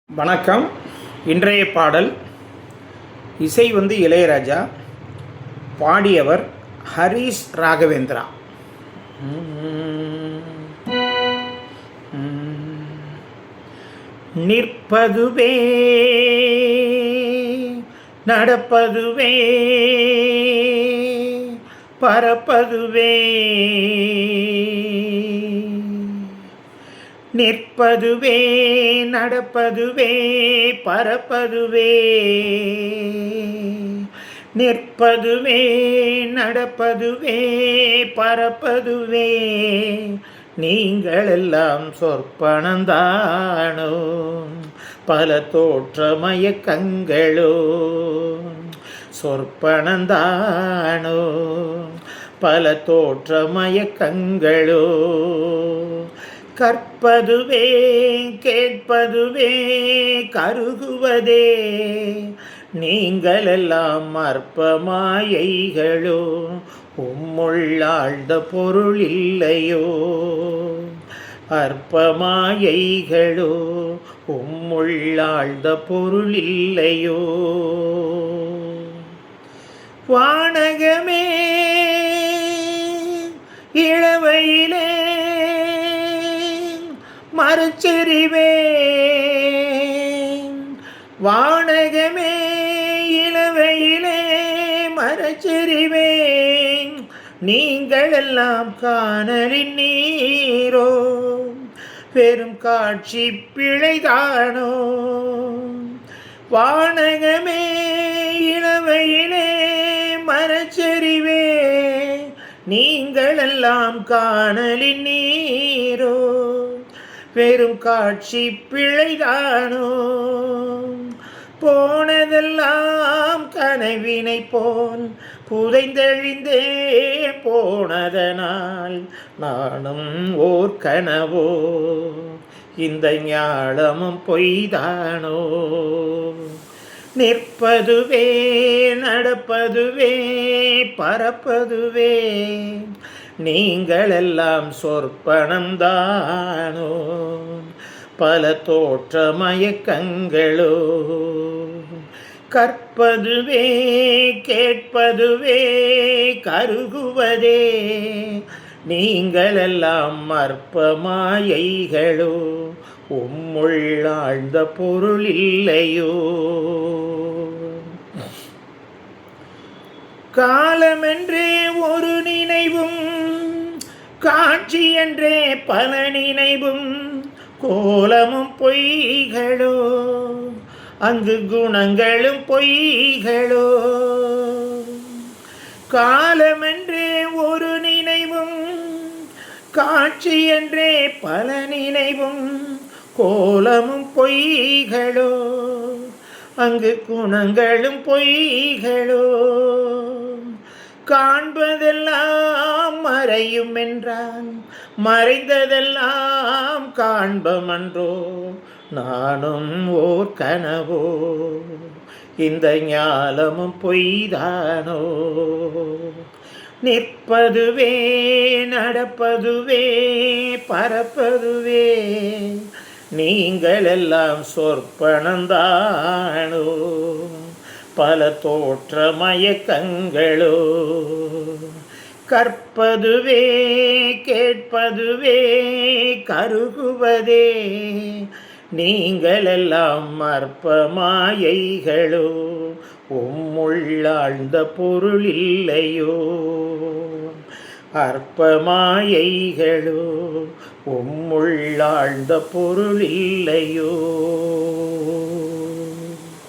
வணக்கம். இன்றைய பாடல் இசை இளையராஜா, பாடியவர் ஹரிஷ் ராகவேந்திரா. நிற்பதுவே நடப்பதுவே பறப்பதுவே, நிற்பதுவே நடப்பதுவே பறப்பதுவே, நிற்பதுவே நடப்பதுவே பறப்பதுவே, நீங்கள் எல்லாம் சொற்பனந்தானோ பல தோற்ற மயக்கங்களோ, சொற்பனந்தானோ பல தோற்ற மயக்கங்களோ, கற்பதுவே கேட்பதுவே கருகுவதே, நீங்கள் எல்லாம் அற்ப மாயைகளோ உம்முள்ளாழ்ந்த பொருள் இல்லையோ, அற்ப மாயைகளோ உம்முள்ளாழ்ந்த பொருள் இல்லையோ. வானகமே இளவையிலே மறுச்செறிவே, வானகமே இளவையிலே மறுச்செறிவே, நீங்கள் எல்லாம் காணலின் நீரோ பெரும் காட்சி பிழைதானோ, வானகமே இளவையிலே மறுச்செறிவே, நீங்கள் எல்லாம் காணலின் நீரோ பெரும் காட்சி பிழைதானோ, போனதெல்லாம் கனவினை போல் புதைந்தெழிந்தே போனதனால் நானும் ஓர் கனவோ இந்த ஞாலமும் பொய்தானோ, நிற்பதுவே நடப்பதுவே பறப்பதுவே, நீங்கள் எல்லாம் சொற்பனந்தானோ பல தோற்ற மயக்கங்களோ, கற்பதுவே கேட்பதுவே கருகுவதே, நீங்கள் எல்லாம் அற்ப மாயைகளோ உம்முள்ளாழ்ந்த பொருள் இல்லையோ. காலமென்றே ஒரு நினைவும் காட்சி என்றே பல நினைவும், கோலமும் பொய்களோ அங்கு குணங்களும் பொய்களோ, காலமென்றே ஒரு நினைவும் காட்சி என்றே பல நினைவும், கோலமும் பொய்களோ அங்கு குணங்களும் பொய்களோ, காண்பதெல்லாம் மறையும் என்றான் மறைந்ததெல்லாம் காண்பமன்றோ, நானும் ஓர் கனவோ இந்த ஞாலமும் பொய்தானோ, நிற்பதுவே நடப்பதுவே பறப்பதுவே, நீங்கள் எல்லாம் சொற்பனந்தானோ பல தோற்ற மயக்கங்களோ, கற்பதுவே கேட்பதுவே கருகுவதே, நீங்கள் எல்லாம் அற்ப மாயைகளோ உம்முள்ளாழ்ந்த பொருள் இல்லையோ, அற்ப மாயைகளோ உம்முள்ளாழ்ந்த பொருள் இல்லையோ.